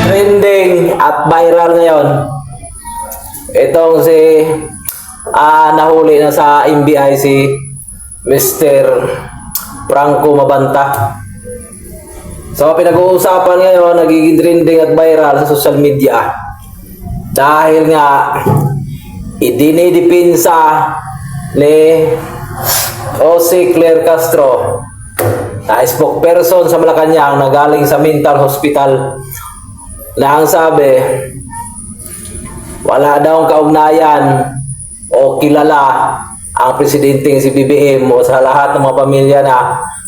trending at viral ngayon. Itong si nahuli na sa NBI si Mr. Franco Mabanta. So pinag-uusapan ngayon, nagiging trending at viral sa social media dahil nga idinidipinsa ni Jose Claire Castro na spokesperson sa Malacanang na galing sa mental hospital na ang sabi wala daw kaugnayan o kilala ang presidenteng si BBM o sa lahat ng mga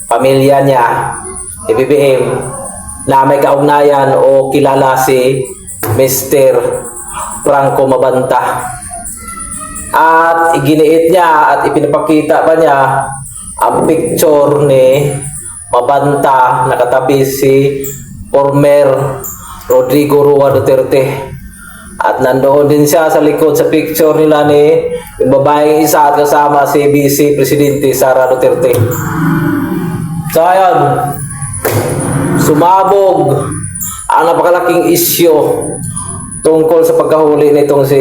pamilya niya si BBM na may kaugnayan o kilala si Mr. Franco Mabanta. At iginiit niya at ipinapakita pa niya ang picture ni Mabanta nakatabi si former Rodrigo Roa Duterte. At nandoon din siya sa likod sa picture nila ni yung babaeng isa at kasama si Vice Presidente Sara Duterte. So ayun, sumabog ang napakalaking isyu tungkol sa pagkahuli nitong si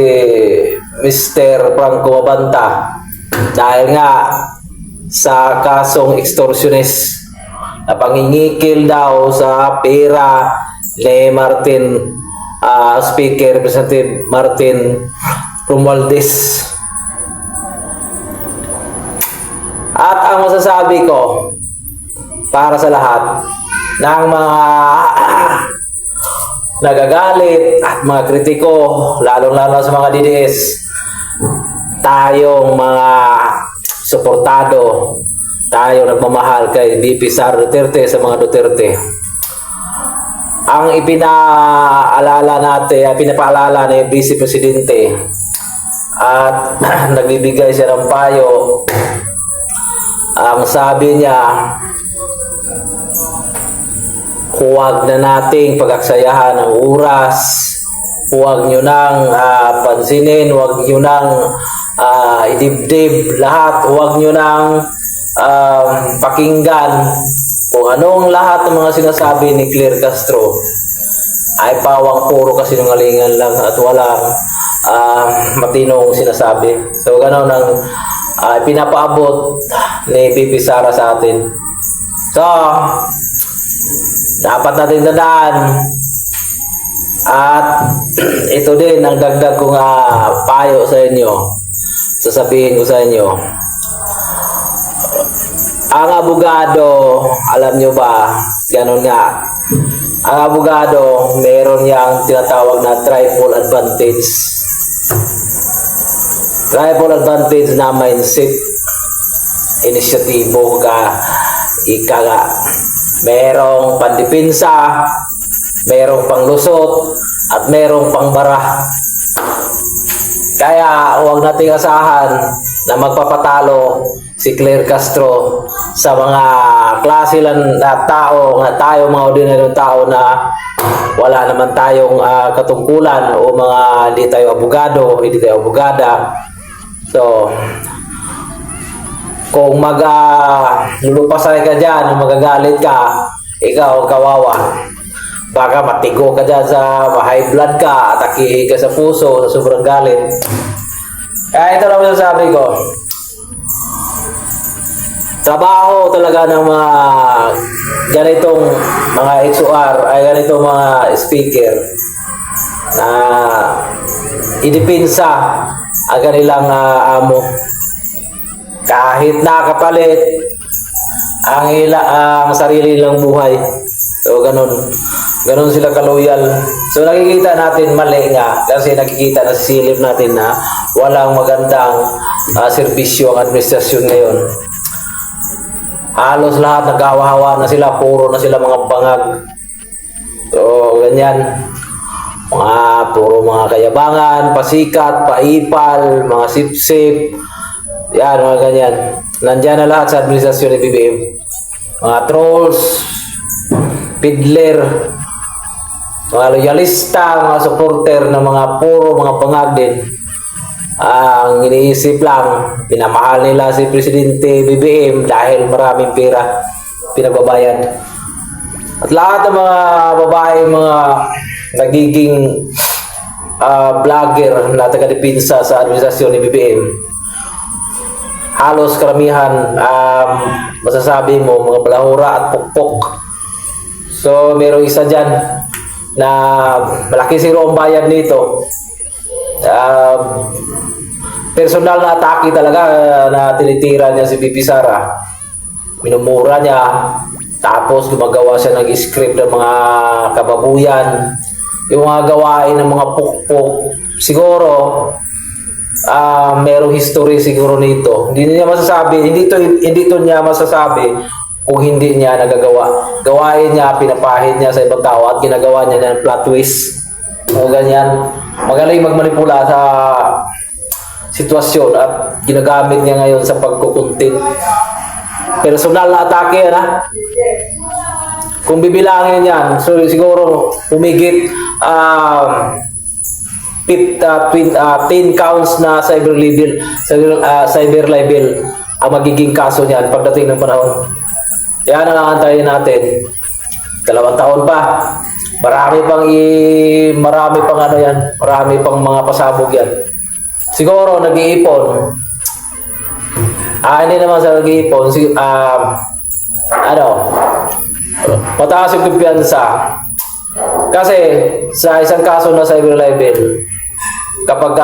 Mr. Franco Mabanta dahil nga sa kasong extortionist na pangingikil daw sa pera ni Martin Speaker Representative Martin Romualdez. At ang masasabi ko para sa lahat ng mga nagagalit at mga kritiko, lalong-lalo sa mga DDS, tayong mga suportado, tayo nagmamahal kay VP Sara Duterte sa mga Duterte. Ang ipinaalala natin, pinapaalala ni Vice Presidente at nagbibigay siya ng payo. Ang sabi niya, huwag na nating pag-aksayahan ng oras, huwag nyo nang pansinin, huwag nyo nang idibdib lahat, huwag nyo nang pakinggan kung anong lahat ng mga sinasabi ni Claire Castro ay pawang puro kasinungalingan lang at walang matinong sinasabi. So gano'n ang pinapaabot ni VP Sara sa atin. So dapat natin tandaan at ito din ang dagdag kong payo sa inyo, sasabihin ko sa inyo. Ang abogado, alam nyo ba, ganun nga, ang abogado meron yang tinatawag na triple advantage. Triple advantage na mindset, inisyatibo ika nga. Merong pandipinsa, merong panglusot, at merong pangbara. Kaya huwag nating asahan na magpapatalo si Claire Castro sa mga klase lang na tao, nga tayo mga ordinaryong tao na wala naman tayong katungkulan o mga hindi tayo abogado, hindi tayo abogada. So, kung lulupasay ka dyan, magagalit ka, ikaw kawawa. Baka matigo ka dyan sa high blood ka, atake ka sa puso, sa sobrang galit. Kaya ito lang masasabi ko. Trabaho talaga ng mga ganitong mga XOR ay ganitong mga speaker na idipinsa ang kanilang amo. Kahit nakapalit ang sarili nilang buhay. So ganun sila kaloyal. So nakikita natin mali nga kasi nakikita na silip natin na walang magandang serbisyo ang administrasyon ngayon. Halos lahat nagkawawa na sila, puro na sila mga bangag. So ganyan. Puro mga kayabangan, pasikat, paipal, mga sip-sip. Yan, mga ganyan. Nandyan na lahat sa administrasyon ni BBM. Mga trolls, pidler, mga loyalista, mga supporter ng mga puro mga bangag din. Ang iniisip lang, pinamahal nila si Presidente BBM dahil maraming pera pinagbabayad. At lahat ng mga babae, mga nagiging vlogger na taga-depensa sa administrasyon ni BBM, halos karamihan masasabi mo mga balahura at pukpok. So merong isa dyan na malaki siguro ang bayad nito. Personal na atake talaga na tinitira niya si Bibi Sara. Minumura niya, tapos gumagawa siya ng script ng mga kababuyan, yung mga gawain ng mga pukpok. Siguro merong history siguro nito. Hindi to niya masasabi kung hindi niya nagagawa. Gawain niya, pinapahid niya sa ibang tao at ginagawa niya ng plot twist. O ganyan. Magaling magmanipula sa sitwasyon at ginagamit niya ngayon sa pagkukuntin. Personal na atake yan, ha? Kung bibilangin yan, so siguro humigit 10 counts na cyber libel ang magiging kaso niyan pagdating ng panahon. Yan ang antayin natin. 2 taon pa. Marami pang ano yan. Marami pang mga pasabog yan. Siguro nag-iipon. Hindi naman sa nag-iipon. Mataas yung kumpiyansa. Kasi sa isang kaso na cyber libel, kapag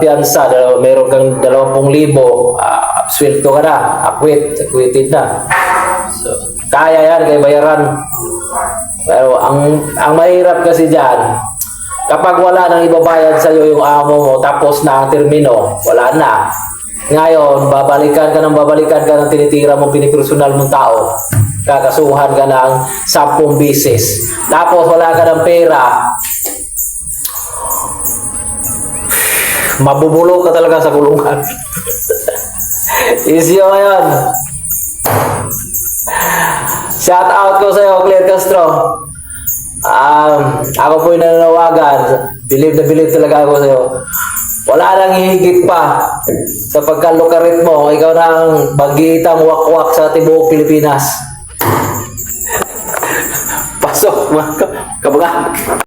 piyansa, meron kang 20,000, sweldo ka na, acquitted na. So, kaya yan, kaya bayaran. Pero ang mahirap kasi dyan, kapag wala nang ibabayad sa'yo yung amo mo, tapos na ang termino, wala na. Ngayon, babalikan ka ng tinitira mong pinipersonal mong tao. Kakasuhan ka ng 10 beses. Tapos wala ka ng pera. Mabubulok ka talaga sa kulungan. Easy ngayon. Shout out ko sa'yo, Claire Castro. Ako po'y nananawagan. Believe na believe talaga ako sa'yo. Wala nang hihigit pa sa pagkalukarit mo. Ikaw nang bagitang wakwak sa tibuok Pilipinas. Pasok mga kabagan.